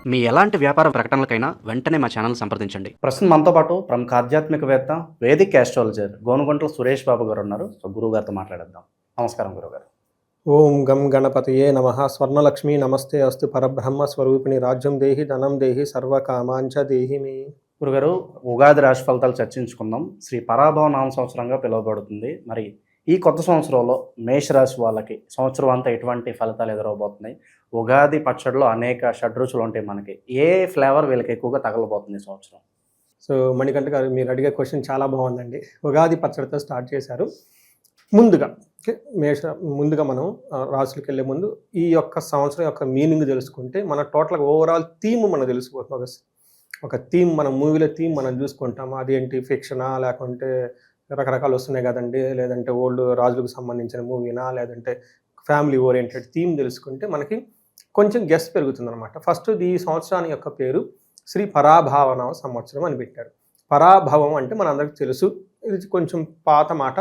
మీ ఎలాంటి వ్యాపార ప్రకటనలకైనా వెంటనే మా ఛానల్ సంప్రదించండి. ప్రస్తుతం మనతో పాటు ప్రముఖ ఆధ్యాత్మికవేత్త, వేదిక్ ఆస్ట్రాలజర్ గోనుగుంట్ల సురేష్ బాబు గారు ఉన్నారు. సో గురువు గారితో మాట్లాడేద్దాం. నమస్కారం గురుగారు. ఓం గం గణపతయే నమః. స్వర్ణలక్ష్మి నమస్తే అస్తు. పరబ్రహ్మ స్వరూపిణి రాజ్యం దేహి ధనం దేహి సర్వకామాంచ దేహి మే. గురుగారు, ఉగాది రాశి ఫలితాలు చర్చించుకుందాం. శ్రీ పరాభవ నామ సంవత్సరంగా పిలువబడుతుంది. మరి ఈ కొత్త సంవత్సరంలో మేషరాశి వాళ్ళకి సంవత్సరం అంతా ఎటువంటి ఫలితాలు ఎదురవబోతున్నాయి? ఉగాది పచ్చడిలో అనేక షడ్రుచులు ఉంటాయి మనకి. ఏ ఫ్లేవర్ వీళ్ళకి ఎక్కువగా తగలబోతుంది ఈ సంవత్సరం? సో మణికంఠ గారు, మీరు అడిగే క్వశ్చన్ చాలా బాగుందండి. ఉగాది పచ్చడితో స్టార్ట్ చేశారు. ముందుగా మనం రాసులకు వెళ్ళే ముందు ఈ యొక్క సంవత్సరం యొక్క మీనింగ్ తెలుసుకుంటే మన టోటల్గా ఓవరాల్ థీమ్ మనం తెలిసిపోతుంది. ఒక థీమ్, మన మూవీలో థీమ్ మనం చూసుకుంటాము. అదేంటి, ఫిక్షనా లేకుంటే రకరకాలు వస్తున్నాయి కదండి, లేదంటే ఓల్డ్ రాజులకు సంబంధించిన మూవీనా, లేదంటే ఫ్యామిలీ ఓరియంటెడ్ థీమ్ తెలుసుకుంటే మనకి కొంచెం గెస్ పెరుగుతుంది అనమాట. ఫస్ట్ ఈ సంవత్సరాన్ని యొక్క పేరు శ్రీ పరాభావన సంవత్సరం అని పెట్టారు. పరాభవం అంటే మనందరికీ తెలుసు, ఇది కొంచెం పాత మాట.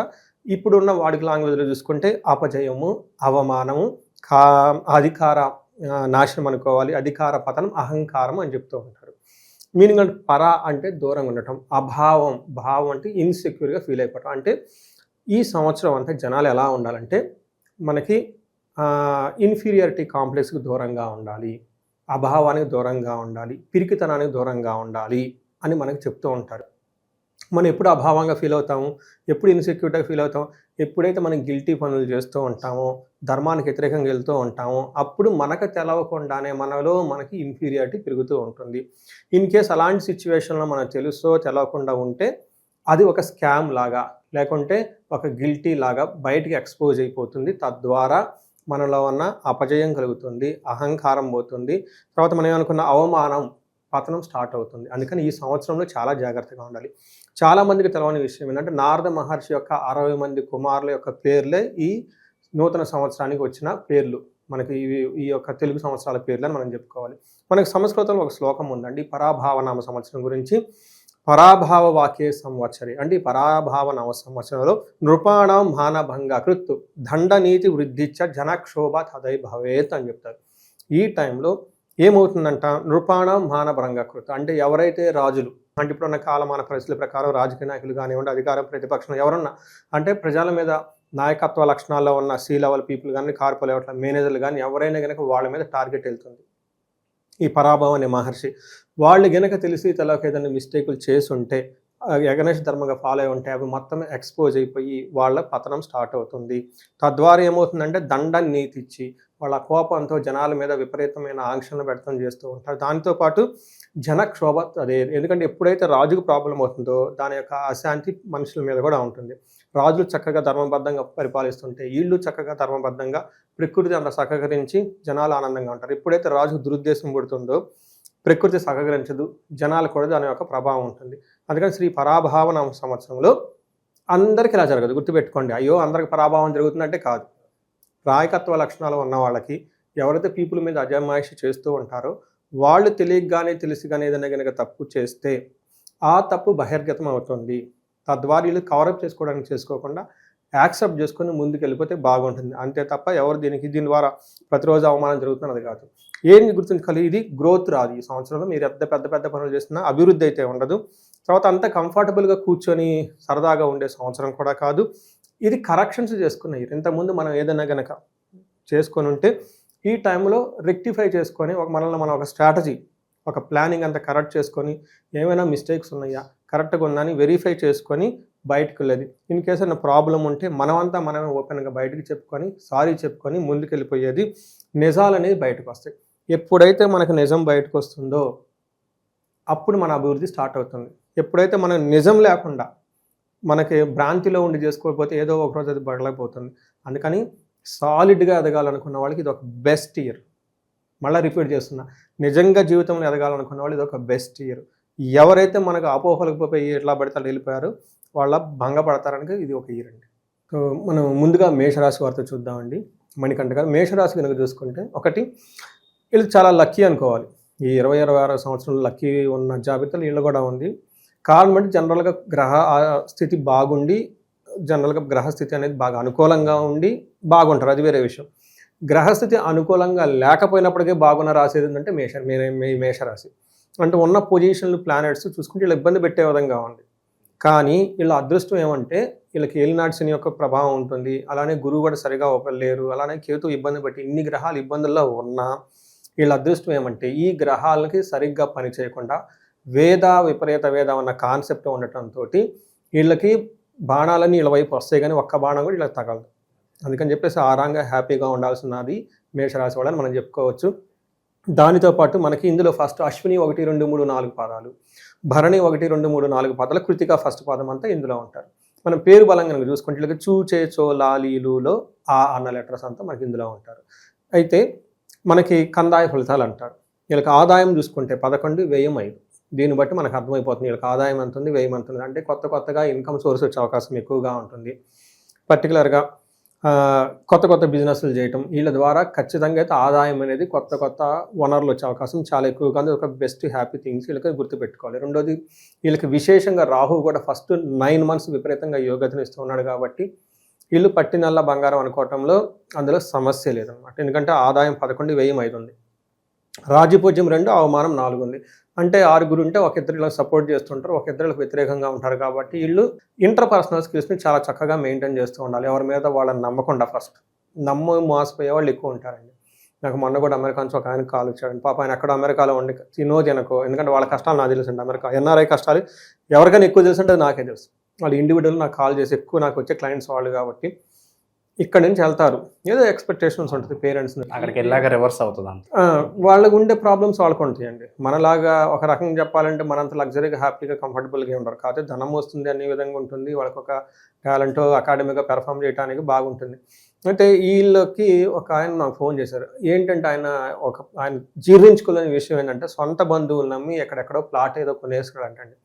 ఇప్పుడున్న వాడికి లాంగ్వేజ్లో చూసుకుంటే అపజయము, అవమానము, అధికార నాశనం అనుకోవాలి, అధికార పతనం, అహంకారం అని చెప్తూ ఉంటారు. మీనింగ్ అంటే పరా అంటే దూరంగా ఉండటం, అభావం, భావం అంటే ఇన్సెక్యూర్గా ఫీల్ అయిపోవటం. అంటే ఈ సంవత్సరం అంతా జనాలు ఎలా ఉండాలంటే మనకి ఇన్ఫీరియారిటీ కాంప్లెక్స్కి దూరంగా ఉండాలి, అభావానికి దూరంగా ఉండాలి, పిరికితనానికి దూరంగా ఉండాలి అని మనకు చెప్తూ ఉంటారు. మనం ఎప్పుడు అభావంగా ఫీల్ అవుతాము, ఎప్పుడు ఇన్సెక్యూర్గా ఫీల్ అవుతాం, ఎప్పుడైతే మనం గిల్టీ పనులు చేస్తూ ఉంటామో, ధర్మానికి వ్యతిరేకంగా వెళ్తూ ఉంటామో, అప్పుడు మనకు తెలవకుండానే మనకి ఇన్ఫీరియారిటీ పెరుగుతూ ఉంటుంది. ఇన్ కేస్ అలాంటి సిచ్యువేషన్లో మనకు తెలుసో తెలవకుండా ఉంటే అది ఒక స్కామ్ లాగా, లేకుంటే ఒక గిల్టీ లాగా బయటికి ఎక్స్పోజ్ అయిపోతుంది. తద్వారా మనలో ఉన్న అపజయం కలుగుతుంది, అహంకారం పోతుంది, తర్వాత మనం ఏమనుకున్న అవమానం, పతనం స్టార్ట్ అవుతుంది. అందుకని ఈ సంవత్సరంలో చాలా జాగ్రత్తగా ఉండాలి. చాలామందికి తెలవని విషయం ఏంటంటే నారద మహర్షి యొక్క 60 మంది కుమారుల యొక్క పేర్లే ఈ నూతన సంవత్సరానికి వచ్చిన పేర్లు. మనకి ఈ యొక్క తెలుగు సంవత్సరాల పేర్లు అని మనం చెప్పుకోవాలి. మనకి సంస్కృతంలో ఒక శ్లోకం ఉందండి పరాభావనామ సంవత్సరం గురించి. పరాభావ వాక్యే సంవత్సరి అంటే ఈ పరాభావ నవ సంవత్సరంలో నృపాణం మానభంగ కృత్తు దండనీతి వృద్ధిచ్చ జనక్షోభ తదై భవేత్ అని చెప్తారు. ఈ టైంలో ఏమవుతుందంట, నృపాణం మానభంగ కృత అంటే ఎవరైతే రాజులు అంటే ఇప్పుడున్న కాలమాన పరిస్థితుల ప్రకారం రాజకీయ నాయకులు కానివ్వండి, అధికార ప్రతిపక్షం ఎవరున్నా అంటే ప్రజల మీద నాయకత్వ లక్షణాల్లో ఉన్న సీ లెవెల్ పీపుల్ కానీ, కార్పొరేట్ మేనేజర్లు కానీ ఎవరైనా కనుక వాళ్ళ మీద టార్గెట్ వెళ్తుంది. ఈ పరాభవం అనే మహర్షి వాళ్ళు గనక తెలిసి తెలవక ఏదైనా మిస్టేకులు చేసి ఉంటే, యగనేష్ ధర్మంగా ఫాలో అయి ఉంటే అవి మొత్తం ఎక్స్పోజ్ అయిపోయి వాళ్ళ పతనం స్టార్ట్ అవుతుంది. తద్వారా ఏమవుతుందంటే దండ నీతి ఇచ్చి వాళ్ళ కోపంతో జనాల మీద విపరీతమైన ఆంక్షలను వ్యక్తం చేస్తూ ఉంటారు. దాంతోపాటు జనక్షోభ అదే, ఎందుకంటే ఎప్పుడైతే రాజుకు ప్రాబ్లం అవుతుందో దాని యొక్క అశాంతి మనుషుల మీద కూడా ఉంటుంది. రాజులు చక్కగా ధర్మబద్ధంగా పరిపాలిస్తుంటే వీళ్ళు చక్కగా ధర్మబద్ధంగా ప్రకృతి అంత సహకరించి జనాలు ఆనందంగా ఉంటారు. ఎప్పుడైతే రాజుకు దురుద్దేశం పుడుతుందో ప్రకృతి సహకరించదు, జనాలు కూడా దాని యొక్క ప్రభావం ఉంటుంది. అందుకని శ్రీ పరాభావన సంవత్సరంలో అందరికీ ఇలా జరగదు, గుర్తుపెట్టుకోండి. అయ్యో అందరికి పరాభావం జరుగుతుందంటే కాదు. నాయకత్వ లక్షణాలు ఉన్న వాళ్ళకి, ఎవరైతే పీపుల్ మీద అజమాయిషి చేస్తూ ఉంటారో వాళ్ళు తెలియగానే తెలిసి కానీ ఏదైనా కనుక తప్పు చేస్తే ఆ తప్పు బహిర్గతం అవుతుంది. తద్వారా వీళ్ళు కవరప్ చేసుకోవడానికి చేసుకోకుండా యాక్సెప్ట్ చేసుకొని ముందుకు వెళ్ళిపోతే బాగుంటుంది. అంతే తప్ప ఎవరు దీని ద్వారా ప్రతిరోజు అవమానం జరుగుతుంది అది కాదు. ఏంటి గుర్తుంచుకోవాలి, ఇది గ్రోత్ రాదు. ఈ సంవత్సరంలో మీరు పెద్ద పనులు చేస్తున్నా అభివృద్ధి అయితే ఉండదు. తర్వాత అంత కంఫర్టబుల్గా కూర్చొని సరదాగా ఉండే సంవత్సరం కూడా కాదు. ఇది కరెక్షన్స్ చేసుకున్నాయి. ఇంతకుముందు మనం ఏదైనా కనుక చేసుకొని ఉంటే ఈ టైంలో రెక్టిఫై చేసుకొని మనల్ని మనం ఒక స్ట్రాటజీ, ఒక ప్లానింగ్ అంతా కరెక్ట్ చేసుకొని ఏమైనా మిస్టేక్స్ ఉన్నాయా, కరెక్ట్గా ఉందని వెరిఫై చేసుకొని బయటకు వెళ్ళేది. ఇన్ కేసు ఏమైనా ప్రాబ్లం ఉంటే మనమే ఓపెన్గా బయటకు చెప్పుకొని సారీ చెప్పుకొని ముందుకు వెళ్ళిపోయేది. నిజాలు అనేది బయటకు వస్తాయి. ఎప్పుడైతే మనకు నిజం బయటకు వస్తుందో అప్పుడు మన అభివృద్ధి స్టార్ట్ అవుతుంది. ఎప్పుడైతే మనం నిజం లేకుండా మనకి భ్రాంతిలో ఉండి చేసుకోకపోతే ఏదో ఒక రోజు అది బడలేకపోతుంది. అందుకని సాలిడ్గా ఎదగాలనుకున్న వాళ్ళకి ఇది ఒక బెస్ట్ ఇయర్. మళ్ళీ రిపీట్ చేస్తున్నా, నిజంగా జీవితంలో ఎదగాలనుకున్న వాళ్ళు ఇది ఒక బెస్ట్ ఇయర్. ఎవరైతే మనకు అపోహలకు పోయి ఎట్లా పడితే వెళ్ళిపోయారో వాళ్ళ భంగపడతారని ఇది ఒక ఇయర్ అండి. సో మనం ముందుగా మేషరాశి వారితో చూద్దామండి. మణికంఠ గారు, మేషరాశి కనుక చూసుకుంటే ఒకటి, వీళ్ళు చాలా లక్కీ అనుకోవాలి. ఈ 2026 సంవత్సరంలో లక్కీ ఉన్న జాబితాలో వీళ్ళు కూడా ఉంది. కారణం అంటే జనరల్గా గ్రహ స్థితి బాగుండి, జనరల్గా గ్రహస్థితి అనేది బాగా అనుకూలంగా ఉండి బాగుంటారు, అది వేరే విషయం. గ్రహస్థితి అనుకూలంగా లేకపోయినప్పటికీ బాగున్న రాశి ఏంటంటే మేషరాశి. అంటే ఉన్న పొజిషన్లు ప్లానెట్స్ చూసుకుంటే వీళ్ళు ఇబ్బంది పెట్టే విధంగా ఉంది. కానీ వీళ్ళ అదృష్టం ఏమంటే వీళ్ళకి ఏలినాటి శని యొక్క ప్రభావం ఉంటుంది, అలానే గురువు కూడా సరిగా లేరు, అలానే కేతు ఇబ్బంది పెట్టి ఇన్ని గ్రహాలు ఇబ్బందుల్లో ఉన్నా వీళ్ళ అదృష్టం ఏమంటే ఈ గ్రహాలకి సరిగ్గా పని చేయకుండా విపరీత వేద అన్న కాన్సెప్ట్ ఉండటంతో వీళ్ళకి బాణాలన్నీ వీళ్ళ వైపు వస్తాయి కానీ ఒక్క బాణం కూడా వీళ్ళకి తగలదు. అందుకని చెప్పేసి ఆరాంగా హ్యాపీగా ఉండాల్సినది మేషరాశి వాళ్ళని మనం చెప్పుకోవచ్చు. దానితో పాటు మనకి ఇందులో ఫస్ట్ అశ్విని 1, 2, 3, 4 పాదాలు, భరణి 1, 2, 3, 4 పాదాలు, కృతిక ఫస్ట్ పాదం అంతా ఇందులో ఉంటారు. మనం పేరు బలంగా చూసుకుంటే వీళ్ళకి చూ, చే, చో, లా, లీలులో ఆ అన్న లెటర్స్ అంతా మనకి ఇందులో ఉంటారు. అయితే మనకి కందాయ ఫలితాలు అంటారు. వీళ్ళకి ఆదాయం చూసుకుంటే 11, వ్యయం 5. దీన్ని బట్టి మనకు అర్థమైపోతుంది వీళ్ళకి ఆదాయం ఎంత ఉంది, వ్యయం ఎంత ఉంది. అంటే కొత్తగా ఇన్కమ్ సోర్స్ వచ్చే అవకాశం ఎక్కువగా ఉంటుంది. పర్టికులర్గా కొత్త బిజినెస్లు చేయటం వీళ్ళ ద్వారా ఖచ్చితంగా అయితే ఆదాయం అనేది కొత్త వనరులు వచ్చే అవకాశం చాలా ఎక్కువగా ఉంది. ఒక బెస్ట్ హ్యాపీ థింగ్స్ వీళ్ళకి గుర్తుపెట్టుకోవాలి. రెండోది వీళ్ళకి విశేషంగా రాహు కూడా ఫస్ట్ 9 months విపరీతంగా యోగతను ఇస్తూ ఉన్నాడు కాబట్టి వీళ్ళు పట్టినల్లా బంగారం అనుకోవటంలో అందులో సమస్య లేదనమాట. ఎందుకంటే ఆదాయం 11, వ్యయం 5 ఉంది. రాజ్యపూజ్యం 2, అవమానం 4 ఉంది. అంటే 6 ఉంటే ఒక ఇద్దరు ఇలా సపోర్ట్ చేస్తుంటారు, ఒక ఇద్దరు వ్యతిరేకంగా ఉంటారు. కాబట్టి వీళ్ళు ఇంటర్పర్సనల్ స్కిల్స్ని చాలా చక్కగా మెయింటైన్ చేస్తూ ఉండాలి. ఎవరి మీద వాళ్ళని నమ్మకుండా ఫస్ట్ మోసపోయే వాళ్ళు ఎక్కువ ఉంటారండి. నాకు మొన్న కూడా అమెరికా నుంచి ఒక ఆయన కాల్ వచ్చాడండి. పాప ఆయన ఎక్కడ అమెరికాలో ఉండి తినకు, ఎందుకంటే వాళ్ళ కష్టాలు నాకు తెలుసండి. అమెరికా ఎన్ఆర్ఐ కష్టాలు ఎవరికైనా ఎక్కువ తెలుసుంటే అది నాకే తెలుసు. వాళ్ళు ఇండివిజువల్ నాకు కాల్ చేసి ఎక్కువ నాకు వచ్చే క్లయింట్స్ వాళ్ళు కాబట్టి ఇక్కడ నుంచి వెళ్తారు, ఏదో ఎక్స్పెక్టేషన్స్ ఉంటుంది పేరెంట్స్ అక్కడికి వెళ్ళాక రివర్స్ అవుతుంది. వాళ్ళకు ఉండే ప్రాబ్లమ్స్ వాళ్ళకు ఉంటాయండి. మనలాగా ఒక రకంగా చెప్పాలంటే మనంత లగ్జరీగా హ్యాపీగా కంఫర్టబుల్గా ఉండరు. కాకపోతే ధనం వస్తుంది అనే విధంగా ఉంటుంది. వాళ్ళకి ఒక టాలెంట్ అకాడమీగా పెర్ఫామ్ చేయడానికి బాగుంటుంది. అయితే వీళ్ళకి ఒక ఆయన నాకు ఫోన్ చేశారు. ఏంటంటే ఆయన జీర్ణించుకోలేని విషయం ఏంటంటే సొంత బంధువులు నమ్మి ఎక్కడెక్కడో ప్లాట్ ఏదో కొనేసుకున్నాడంటండి.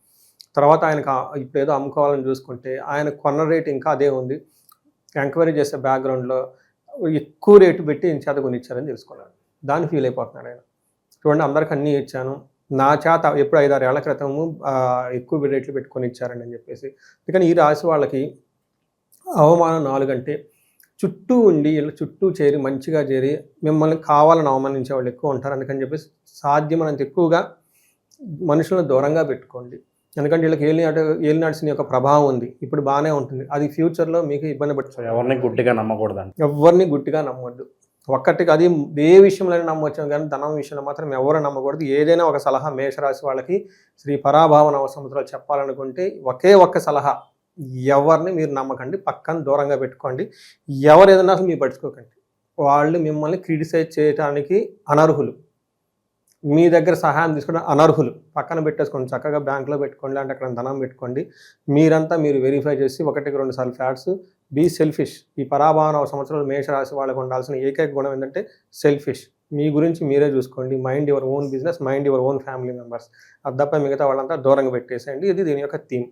తర్వాత ఆయనకు ఇప్పుడు ఏదో అమ్ముకోవాలని చూసుకుంటే ఆయన కొన్న రేట్ ఇంకా అదే ఉంది. ఎంక్వైరీ చేసే బ్యాక్గ్రౌండ్లో ఎక్కువ రేటు పెట్టి చేత కొనిచ్చారని తెలుసుకున్నాడు. దాన్ని ఫీల్ అయిపోతున్నాడు ఆయన. చూడండి, అందరికి అన్నీ ఇచ్చాను, నా చేత ఎప్పుడు 5-6 ఏళ్ల క్రితము ఎక్కువ రేట్లు పెట్టుకొని ఇచ్చారండి అని చెప్పేసి. అందుకని ఈ రాశి వాళ్ళకి అవమానం 4 అంటే చుట్టూ ఉండి వీళ్ళ చుట్టూ చేరి మంచిగా చేరి మిమ్మల్ని కావాలని అవమానించే వాళ్ళు ఎక్కువ ఉంటారు. అందుకని చెప్పేసి సాధ్యమైనంత ఎక్కువగా మనుషులను దూరంగా పెట్టుకోండి. ఎందుకంటే వీళ్ళకి ఏలినాటి శని యొక్క ప్రభావం ఉంది. ఇప్పుడు బాగానే ఉంటుంది, అది ఫ్యూచర్లో మీకు ఇబ్బంది పడుతుంది. ఎవరిని గుడ్డిగా నమ్మకూడదండి. ఎవరిని గుడ్డిగా నమ్మవద్దు. ఒక్కటికి అది ఏ విషయంలో నమ్మవచ్చు కానీ ధనం విషయంలో మాత్రం ఎవరు నమ్మకూడదు. ఏదైనా ఒక సలహా మేషరాశి వాళ్ళకి శ్రీ పరాభావ నవ సంవత్సరాలు చెప్పాలనుకుంటే ఒక్క సలహా, ఎవరిని మీరు నమ్మకండి, పక్కన దూరంగా పెట్టుకోండి. ఎవరు ఏదైనా అసలు మీరు పట్టుకోకండి. వాళ్ళు మిమ్మల్ని క్రిటిసైజ్ చేయడానికి అనర్హులు, మీ దగ్గర సహాయం తీసుకుంటే అనర్హులు. పక్కన పెట్టేసుకోండి, చక్కగా బ్యాంకులో పెట్టుకోండి, అంటే అక్కడ ధనం పెట్టుకోండి. మీరు వెరిఫై చేసి 1-2 సార్లు ఫ్యాక్ట్స్. Be selfish. ఈ పరాభావ సంవత్సరాలు మేషరాశి వాళ్ళకు ఉండాల్సిన ఏకైక గుణం ఏంటంటే సెల్ఫిష్. మీ గురించి మీరే చూసుకోండి. Mind your own business, mind your own family members. అది తప్ప మిగతా వాళ్ళంతా దూరంగా పెట్టేసేయండి. ఇది దీని యొక్క థీమ్.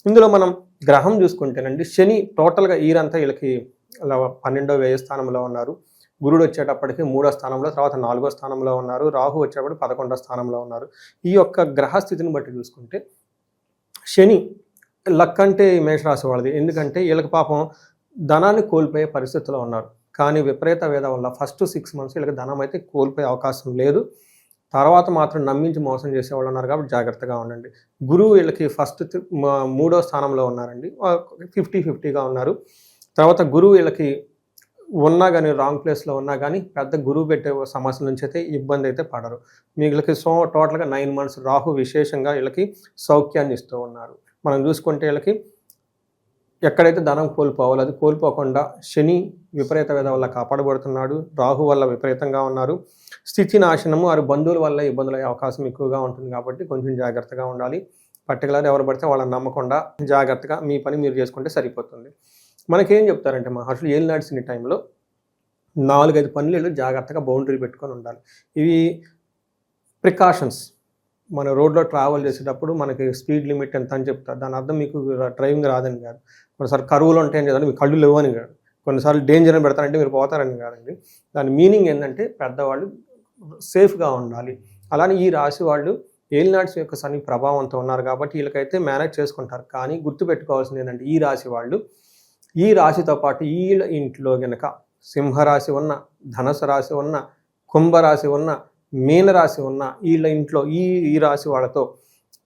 ఇందులో మనం గ్రహం చూసుకుంటేనండి, శని టోటల్గా ఈరంతా వీళ్ళకి 12వ వ్యయ స్థానంలో ఉన్నారు. గురుడు వచ్చేటప్పటికి 3వ స్థానంలో, తర్వాత 4వ స్థానంలో ఉన్నారు. రాహు వచ్చేటప్పటికి 11వ స్థానంలో ఉన్నారు. ఈ యొక్క గ్రహస్థితిని బట్టి చూసుకుంటే శని లక్ అంటే మేషరాశి వాళ్ళది. ఎందుకంటే వీళ్ళకి పాపం ధనాన్ని కోల్పోయే పరిస్థితిలో ఉన్నారు. కానీ విపరీత వేద వల్ల ఫస్ట్ 6 months వీళ్ళకి ధనం అయితే కోల్పోయే అవకాశం లేదు. తర్వాత మాత్రం నమ్మించి మోసం చేసేవాళ్ళు ఉన్నారు కాబట్టి జాగ్రత్తగా ఉండండి. గురువు వీళ్ళకి ఫస్ట్ 3వ స్థానంలో ఉన్నారండి, 50-50గా ఉన్నారు. తర్వాత గురువు వీళ్ళకి ఉన్నా కానీ రాంగ్ ప్లేస్లో ఉన్నా కానీ పెద్ద గురువు పెట్టే సమస్యల నుంచి అయితే ఇబ్బంది అయితే పడరు. వీళ్ళకి టోటల్గా 9 months రాహు విశేషంగా వీళ్ళకి సౌఖ్యాన్ని ఇస్తూ ఉన్నారు. మనం చూసుకుంటే వీళ్ళకి ఎక్కడైతే ధనం కోల్పోవాలో అది కోల్పోకుండా శని విపరీత వేద వల్ల కాపాడబడుతున్నాడు. రాహు వల్ల విపరీతంగా ఉన్నారు. స్థితి నాశనము, వారి బంధువుల వల్ల ఇబ్బందులు అయ్యే అవకాశం ఎక్కువగా ఉంటుంది కాబట్టి కొంచెం జాగ్రత్తగా ఉండాలి. పర్టికులర్ ఎవరు పడితే వాళ్ళని నమ్మకుండా జాగ్రత్తగా మీ పని మీరు చేసుకుంటే సరిపోతుంది. మనకేం చెప్తారంటే మహర్షులు ఏలినాటి శని టైంలో 4-5 పనులు జాగ్రత్తగా బౌండరీ పెట్టుకొని ఉండాలి. ఇవి ప్రికాషన్స్. మన రోడ్లో ట్రావెల్ చేసేటప్పుడు మనకి స్పీడ్ లిమిట్ ఎంత అని చెప్తారు. దాని అర్థం మీకు డ్రైవింగ్ రాదని కాదు. కొన్నిసార్లు కరువులు ఉంటాయని కదండి, మీకు కళ్ళు లేవని కాదు. కొన్నిసార్లు డేంజర్ అని పెడతారంటే మీరు పోతారని కాదండి. దాని మీనింగ్ ఏంటంటే పెద్దవాళ్ళు సేఫ్గా ఉండాలి. అలానే ఈ రాశి వాళ్ళు ఏలినాటి యొక్క శని ప్రభావంతో ఉన్నారు కాబట్టి వీళ్ళకైతే మేనేజ్ చేసుకుంటారు. కానీ గుర్తుపెట్టుకోవాల్సింది ఏంటంటే ఈ రాశి వాళ్ళు ఈ రాశితో పాటు వీళ్ళ ఇంట్లో కనుక సింహరాశి ఉన్న, ధనుసు రాశి ఉన్న, కుంభరాశి ఉన్న, మీనరాశి ఉన్న వీళ్ళ ఇంట్లో ఈ రాశి వాళ్ళతో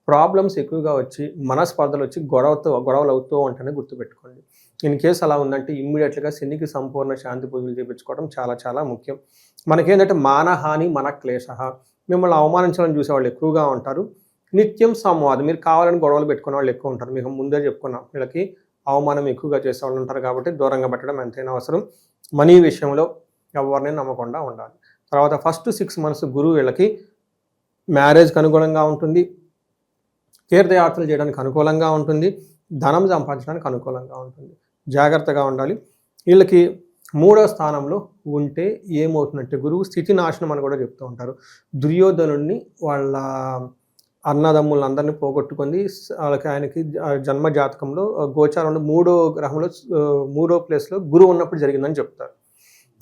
ప్రాబ్లమ్స్ ఎక్కువగా వచ్చి మనస్పర్ధలు వచ్చి గొడవలు అవుతూ ఉంటాయని గుర్తుపెట్టుకోండి. ఇన్ కేసు అలా ఉందంటే ఇమ్మీడియట్గా శనికి సంపూర్ణ శాంతి పూజలు చేయించుకోవడం చాలా చాలా ముఖ్యం. మనకేంటంటే మానహాని మన క్లేశ, మిమ్మల్ని అవమానించాలని చూసేవాళ్ళు ఎక్కువగా ఉంటారు. నిత్యం సంవాదం, మీరు కావాలని గొడవలు పెట్టుకునే వాళ్ళు ఎక్కువ ఉంటారు. మీకు ముందే చెప్పుకున్నాం, వీళ్ళకి అవమానం ఎక్కువగా చేసేవాళ్ళు ఉంటారు కాబట్టి దూరంగా పెట్టడం ఎంతైనా అవసరం. మనీ విషయంలో ఎవరిని నమ్మకుండా ఉండాలి. తర్వాత ఫస్ట్ 6 months గురువు వీళ్ళకి మ్యారేజ్కి అనుకూలంగా ఉంటుంది, తీర్థయాత్రలు చేయడానికి అనుకూలంగా ఉంటుంది, ధనం సంపాదించడానికి అనుకూలంగా ఉంటుంది. జాగ్రత్తగా ఉండాలి. వీళ్ళకి 3వ స్థానంలో ఉంటే ఏమవుతుందంటే గురువు స్థితి నాశనం అని కూడా చెప్తూ ఉంటారు. దుర్యోధనుడిని వాళ్ళ అన్నదమ్ములందరినీ పోగొట్టుకుంది ఆయనకి జన్మ జాతకంలో గోచారంలో 3వ గ్రహంలో 3వ ప్లేస్లో గురువు ఉన్నప్పుడు జరిగిందని చెప్తారు.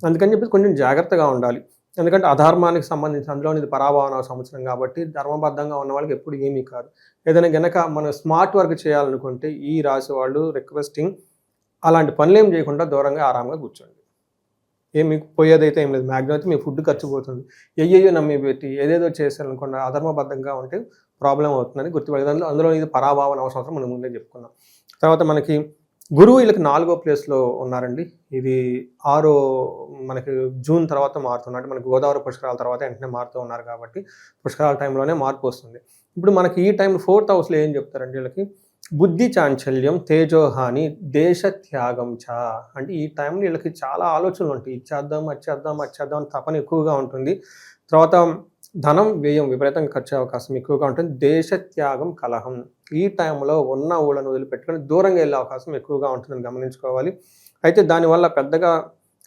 అందుకని చెప్పి కొంచెం జాగ్రత్తగా ఉండాలి. ఎందుకంటే అధర్మానికి సంబంధించి అందులో ఇది పరాభవన సంవత్సరం కాబట్టి ధర్మబద్ధంగా ఉన్న వాళ్ళకి ఎప్పుడు ఏమీ కాదు. ఏదైనా గనక మనం స్మార్ట్ వర్క్ చేయాలనుకుంటే ఈ రాశి వాళ్ళు రిక్వెస్టింగ్ అలాంటి పనులు ఏం చేయకుండా దూరంగా ఆరాంగా కూర్చోండి. మీకు పోయేదైతే ఏం లేదు. మ్యాక్సిమం అయితే మీ ఫుడ్ ఖర్చు పోతుంది. నమ్మి పెట్టి ఏదేదో చేశారనుకోండి అధర్మబద్ధంగా ఉంటే ప్రాబ్లం అవుతుందని గుర్తుపడేది. అందులో ఇది పరాభావ సంవత్సరం మనం ముందే చెప్పుకున్నాం. తర్వాత మనకి గురువు వీళ్ళకి 4వ ప్లేస్లో ఉన్నారండి. ఇది మనకి జూన్ తర్వాత మారుతున్నాడు. మనకి గోదావరి పుష్కరాల తర్వాత వెంటనే మారుతూ ఉన్నారు కాబట్టి పుష్కరాల టైంలోనే మార్పు వస్తుంది. ఇప్పుడు మనకి ఈ టైం 4th హౌస్లో ఏం చెప్తారండి వీళ్ళకి? బుద్ధి చాంచల్యం, తేజోహాని, దేశ త్యాగం చ. అంటే ఈ టైంలో వీళ్ళకి చాలా ఆలోచనలు ఉంటాయి. ఇచ్చేద్దాం అని తపన ఎక్కువగా ఉంటుంది. తర్వాత ధనం వ్యయం విపరీతంగా ఖర్చు అవకాశం ఎక్కువగా ఉంటుంది. దేశ త్యాగం, కలహం. ఈ టైంలో ఉన్న ఊళ్ళను వదిలిపెట్టుకొని దూరంగా వెళ్ళే అవకాశం ఎక్కువగా ఉంటుందని గమనించుకోవాలి. అయితే దానివల్ల పెద్దగా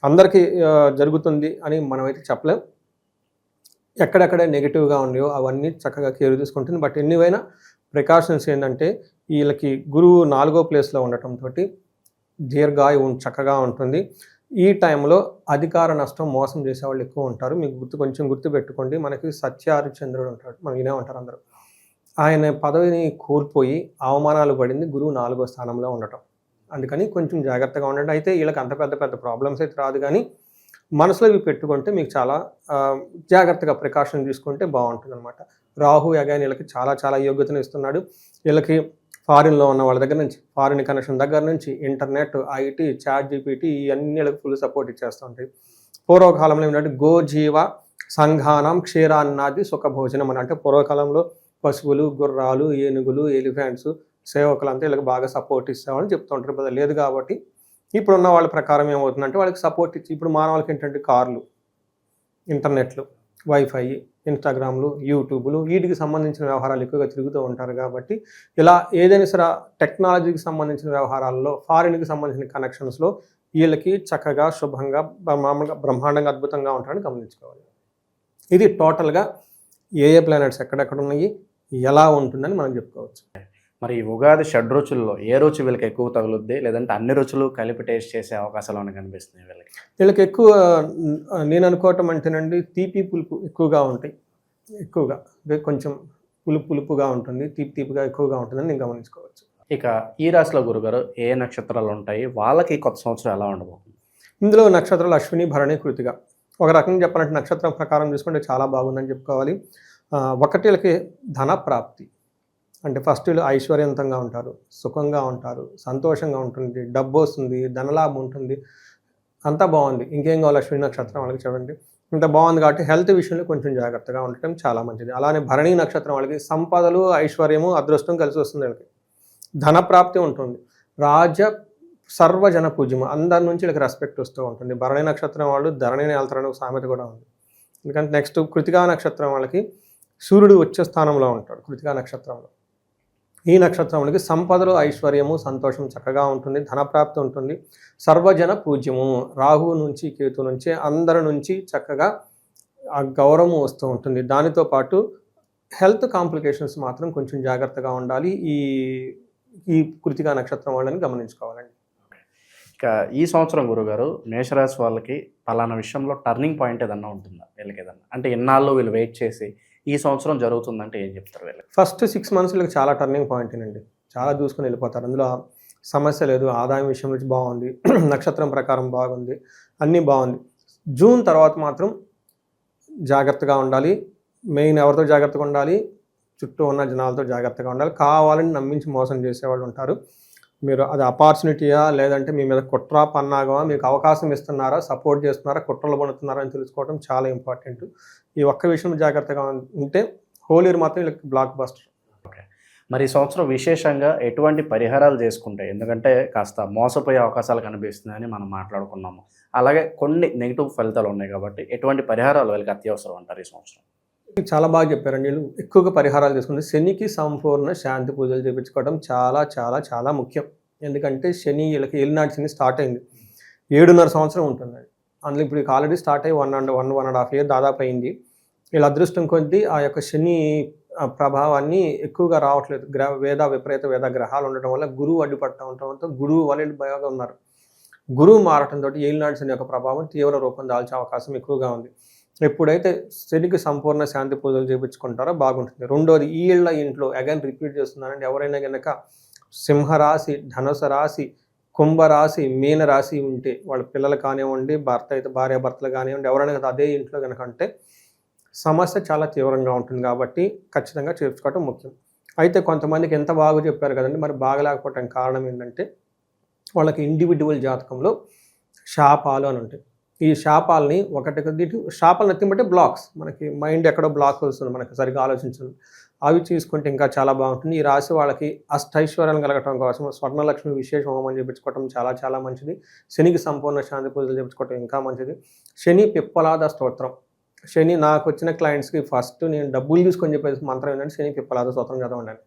అందరికీ జరుగుతుంది అని మనమైతే చెప్పలేం. ఎక్కడెక్కడ నెగిటివ్గా ఉన్నాయో అవన్నీ చక్కగా కేర్ తీసుకుంటుంది. బట్ ఎన్నివైనా ప్రికాషన్స్ ఏంటంటే వీళ్ళకి గురువు 4వ ప్లేస్లో ఉండటంతో దీర్ఘాయువు చక్కగా ఉంటుంది. ఈ టైంలో అధికార నష్టం, మోసం చేసేవాళ్ళు ఎక్కువ ఉంటారు. మీకు కొంచెం గుర్తుపెట్టుకోండి. మనకి సత్యహరిశ్చంద్రుడు ఉంటాడు, మనం వినే ఉంటారు అందరూ. ఆయన పదవిని కోల్పోయి అవమానాలు పడింది గురువు 4వ స్థానంలో ఉండటం. అందుకని కొంచెం జాగ్రత్తగా ఉండండి. అయితే వీళ్ళకి అంత పెద్ద ప్రాబ్లమ్స్ అయితే రాదు, కానీ మనసులో ఇవి పెట్టుకుంటే మీకు చాలా జాగ్రత్తగా ప్రికాషన్ తీసుకుంటే బాగుంటుంది అనమాట. రాహు అగైన్ వీళ్ళకి చాలా యోగ్యతను ఇస్తున్నాడు. వీళ్ళకి ఫారిన్లో ఉన్న వాళ్ళ దగ్గర నుంచి, ఫారిన్ కనెక్షన్ దగ్గర నుంచి ఇంటర్నెట్, ఐటీ, చాట్ జీపీటీ ఇవన్నీ వీళ్ళకి ఫుల్ సపోర్ట్ ఇచ్చేస్తూ ఉంటాయి. పూర్వకాలంలో ఏంటంటే గోజీవ సంఘానం క్షీరాన్నాది సుఖభోజనం అని. అంటే పూర్వకాలంలో పశువులు, గుర్రాలు, ఏనుగులు, ఎలిఫెంట్స్ సేవకులంతా వీళ్ళకి బాగా సపోర్ట్ ఇస్తామని చెప్తూ ఉంటారు. ఇప్పుడు లేదు కాబట్టి ఇప్పుడున్న వాళ్ళ ప్రకారం ఏమవుతుందంటే వాళ్ళకి సపోర్ట్ ఇచ్చి, ఇప్పుడు మానవాళ్ళకి ఏంటంటే కార్లు, ఇంటర్నెట్లు, వైఫై, ఇన్స్టాగ్రామ్లు, యూట్యూబ్లు వీటికి సంబంధించిన వ్యవహారాలు ఎక్కువగా తిరుగుతూ ఉంటారు. కాబట్టి ఇలా ఏదైనా సరే టెక్నాలజీకి సంబంధించిన వ్యవహారాల్లో, ఫారిన్కి సంబంధించిన కనెక్షన్స్లో వీళ్ళకి చక్కగా శుభంగా బ్రహ్మాండంగా అద్భుతంగా ఉంటారని గమనించుకోవాలి. ఇది టోటల్గా ఏ ప్లానెట్స్ ఎక్కడెక్కడ ఉన్నాయి, ఎలా ఉంటుందని మనం చెప్పుకోవచ్చు. మరి ఉగాది షడ్రుచుల్లో ఏ రుచి వీళ్ళకి ఎక్కువ తగులుద్ది, లేదంటే అన్ని రుచులు కలిపి టేస్ట్ చేసే అవకాశాలు ఏమైనా కనిపిస్తున్నాయి వీళ్ళకి ఎక్కువ నేను అనుకోవటం అంటేనండి తీపి పులుపు ఎక్కువగా ఉంటాయి. ఎక్కువగా కొంచెం పులుపుగా ఉంటుంది, తీపిగా ఎక్కువగా ఉంటుందని నేను గమనించుకోవచ్చు. ఇక ఈ రాశిలో గురుగారు ఏ నక్షత్రాలు ఉంటాయి, వాళ్ళకి కొత్త సంవత్సరం ఎలా ఉండబోతుంది? ఇందులో నక్షత్రాలు అశ్విని, భరణి, కృతిక. ఒక రకంగా చెప్పాలంటే నక్షత్రం ప్రకారం చూసుకుంటే చాలా బాగుందని చెప్పుకోవాలి. ఒకటి వీళ్ళకి ధన ప్రాప్తి, అంటే ఫస్ట్ వీళ్ళు ఐశ్వర్యవంతంగా ఉంటారు, సుఖంగా ఉంటారు, సంతోషంగా ఉంటుంది, డబ్బు వస్తుంది, ధనలాభం ఉంటుంది, అంతా బాగుంది. ఇంకేం కావాలి అశ్విని నక్షత్రం వాళ్ళకి చూడండి, ఇంత బాగుంది. కాబట్టి హెల్త్ విషయంలో కొంచెం జాగ్రత్తగా ఉండటం చాలా మంచిది. అలానే భరణి నక్షత్రం వాళ్ళకి సంపదలు, ఐశ్వర్యము, అదృష్టం కలిసి వస్తుంది. వీళ్ళకి ధనప్రాప్తి ఉంటుంది, సర్వజన పూజ్యము, అందరి నుంచి వీళ్ళకి రెస్పెక్ట్ వస్తూ ఉంటుంది. భరణి నక్షత్రం వాళ్ళు ధరణిని వెళ్తారని ఒక సామెత కూడా ఉంది. ఎందుకంటే నెక్స్ట్ కృతికా నక్షత్రం వాళ్ళకి సూర్యుడు వచ్చే స్థానంలో ఉంటాడు. కృతికా నక్షత్రంలో ఈ నక్షత్రం వాళ్ళకి సంపదలు, ఐశ్వర్యము, సంతోషం చక్కగా ఉంటుంది, ధనప్రాప్తి ఉంటుంది, సర్వజన పూజ్యము, రాహు నుంచి కేతు నుంచి అందరి నుంచి చక్కగా ఆ గౌరవం వస్తూ ఉంటుంది. దానితో పాటు హెల్త్ కాంప్లికేషన్స్ మాత్రం కొంచెం జాగ్రత్తగా ఉండాలి ఈ కృతికా నక్షత్రం వాళ్ళని గమనించుకోవాలండి. ఇక ఈ సంవత్సరం గురుగారు మేషరాశి వాళ్ళకి పలానా విషయంలో టర్నింగ్ పాయింట్ ఏదన్నా ఉంటుందా వీళ్ళకి? ఏదన్నా అంటే ఎన్నాళ్ళు వీళ్ళు వెయిట్ చేసి ఈ సంవత్సరం జరుగుతుందంటే ఏం చెప్తారు వీళ్ళకి? ఫస్ట్ 6 months వీళ్ళకి చాలా టర్నింగ్ పాయింట్ చాలా చూసుకుని వెళ్ళిపోతారు. అందులో సమస్య లేదు. ఆదాయం విషయం నుంచి బాగుంది, నక్షత్రం ప్రకారం బాగుంది, అన్నీ బాగుంది. జూన్ తర్వాత మాత్రం జాగ్రత్తగా ఉండాలి. మెయిన్ ఎవరితో జాగ్రత్తగా ఉండాలి, చుట్టూ ఉన్న జనాలతో జాగ్రత్తగా ఉండాలి. కావాలని నమ్మించి మోసం చేసేవాళ్ళు ఉంటారు. మీరు అది ఆపర్చునిటీయా, లేదంటే మీ మీద కుట్ర పన్నాగమా, మీకు అవకాశం ఇస్తున్నారా, సపోర్ట్ చేస్తున్నారా, కుట్రలు పడుతున్నారా అని తెలుసుకోవడం చాలా ఇంపార్టెంట్. ఈ ఒక్క విషయం జాగ్రత్తగా ఉంటే హోల్ ఇయర్ మాత్రం వీళ్ళకి బ్లాక్ బస్టర్. మరి ఈ సంవత్సరం విశేషంగా ఎటువంటి పరిహారాలు చేసుకుంటే, ఎందుకంటే కాస్త మోసపోయే అవకాశాలు కనిపిస్తున్నాయని మనం మాట్లాడుకున్నాము, అలాగే కొన్ని నెగిటివ్ ఫలితాలు ఉన్నాయి కాబట్టి ఎటువంటి పరిహారాలు వీళ్ళకి అత్యవసరం అంటారు ఈ సంవత్సరం? చాలా బాగా చెప్పారండి. వీళ్ళు ఎక్కువగా పరిహారాలు చేసుకుంటే శనికి సంపూర్ణ శాంతి పూజలు చేయించుకోవడం చాలా చాలా చాలా ముఖ్యం. ఎందుకంటే శని వీళ్ళకి ఏలినాటి శని స్టార్ట్ అయింది, 7.5 సంవత్సరం ఉంటుంది. అందులో ఇప్పుడు ఆల్రెడీ స్టార్ట్ అయ్యి 1.5 ఇయర్ దాదాపు అయింది. వీళ్ళ అదృష్టం కొద్దీ ఆ యొక్క శని ప్రభావాన్ని ఎక్కువగా రావట్లేదు. విపరీత వేద గ్రహాలు ఉండటం వల్ల గురువు అడ్డుపడటం ఉండటంతో గురువు వల్ల బాగా ఉన్నారు. గురువు మారటంతో ఏలినాటి శని యొక్క ప్రభావం తీవ్ర రూపం దాల్చే అవకాశం ఎక్కువగా ఉంది. ఎప్పుడైతే శనికి సంపూర్ణ శాంతి పూజలు చేయించుకుంటారో బాగుంటుంది. రెండోది, వీళ్ళ ఇంట్లో అగైన్ రిపీట్ చేస్తున్నానండి, ఎవరైనా కనుక సింహరాశి, ధనుసు రాశి, కుంభరాశి, మీన రాశి ఉంటే వాళ్ళ పిల్లలు కానివ్వండి, భర్త అయితే భార్యాభర్తలు కానివ్వండి, ఎవరైనా అదే ఇంట్లో కనుక అంటే సమస్య చాలా తీవ్రంగా ఉంటుంది. కాబట్టి ఖచ్చితంగా చేర్చుకోవటం ముఖ్యం. అయితే కొంతమందికి ఎంత బాగా చెప్పారు కదండి, మరి బాగలేకపోవటం కారణం ఏంటంటే వాళ్ళకి ఇండివిజువల్ జాతకంలో శాపాలు అని ఉంటాయి. ఈ శాపాలని శాపాలు నథింగ్ బట్టి బ్లాక్స్, మనకి మైండ్ ఎక్కడో బ్లాక్ వస్తుంది, మనకి సరిగ్గా ఆలోచించదు. అవి తీసుకుంటే ఇంకా చాలా బాగుంటుంది. ఈ రాశి వాళ్ళకి అష్టైశ్వర్యాలు కలగటం కోసం స్వర్ణలక్ష్మి విశేష హోమం చేయించుకోవటం చాలా చాలా మంచిది. శనికి సంపూర్ణ శాంతి పూజలు చేయించుకోవటం ఇంకా మంచిది. శని పిప్పలాద స్తోత్రం, శని నాకు వచ్చిన క్లయింట్స్కి ఫస్ట్ నేను డబ్బులు తీసుకొని చెప్పేసి మంత్రం ఏంటంటే శని పిప్పలాద స్తోత్రం చదవండి.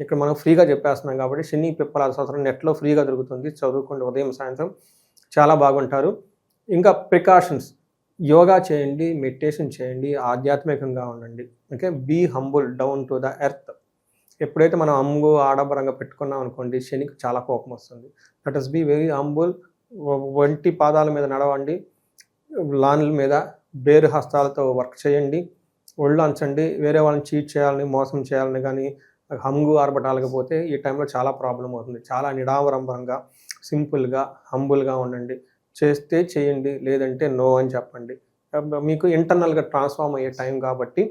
ఇక్కడ మనం ఫ్రీగా చెప్పేస్తున్నాం కాబట్టి శని పిప్పలాద స్తోత్రం నెట్లో ఫ్రీగా దొరుకుతుంది, చదువుకోండి. ఉదయం సాయంత్రం చాలా బాగుంటారు. ఇంకా ప్రికాషన్స్, యోగా చేయండి, మెడిటేషన్ చేయండి, ఆధ్యాత్మికంగా ఉండండి. Okay, be humble down to the earth. ఎప్పుడైతే మనం హంగు ఆడంబరంగా పెట్టుకున్నాం అనుకోండి, శనికి చాలా కోపం వస్తుంది. That is be very humble. ఒంటి పాదాల మీద నడవండి, లాన్ల మీద బేరు హస్తాలతో వర్క్ చేయండి, ఒళ్ళు అంచండి. వేరే వాళ్ళని చీట్ చేయాలని, మోసం చేయాలని కానీ హంగు ఆర్భటాలకు పోతే ఈ టైంలో చాలా ప్రాబ్లం అవుతుంది. చాలా నిడావరంబరంగా సింపుల్గా హంబుల్గా ఉండండి. చేస్తే చేయండి, లేదంటే నో అని చెప్పండి. మీకు ఇంటర్నల్గా ట్రాన్స్ఫార్మ్ అయ్యే టైం కాబట్టి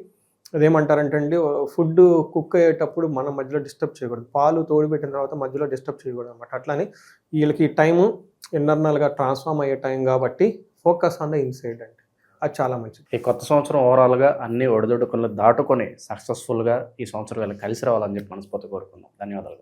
అదేమంటారంటే అండి, ఫుడ్ కుక్ అయ్యేటప్పుడు మనం మధ్యలో డిస్టర్బ్ చేయకూడదు, పాలు తోడిపెట్టిన తర్వాత మధ్యలో డిస్టర్బ్ చేయకూడదు అనమాట. అట్లానే వీళ్ళకి ఈ టైము ఇంటర్నల్గా ట్రాన్స్ఫార్మ్ అయ్యే టైం కాబట్టి ఫోకస్ ఆన్ ద ఇన్సైడ్ అండి, అది చాలా మంచిది. ఈ కొత్త సంవత్సరం ఓవరాల్గా అన్ని ఒడిదుడుకులను దాటుకొని సక్సెస్ఫుల్గా ఈ సంవత్సరం వీళ్ళకి కలిసి రావాలని చెప్పి మనస్ఫూర్తి కోరుకుందాం. ధన్యవాదాలు.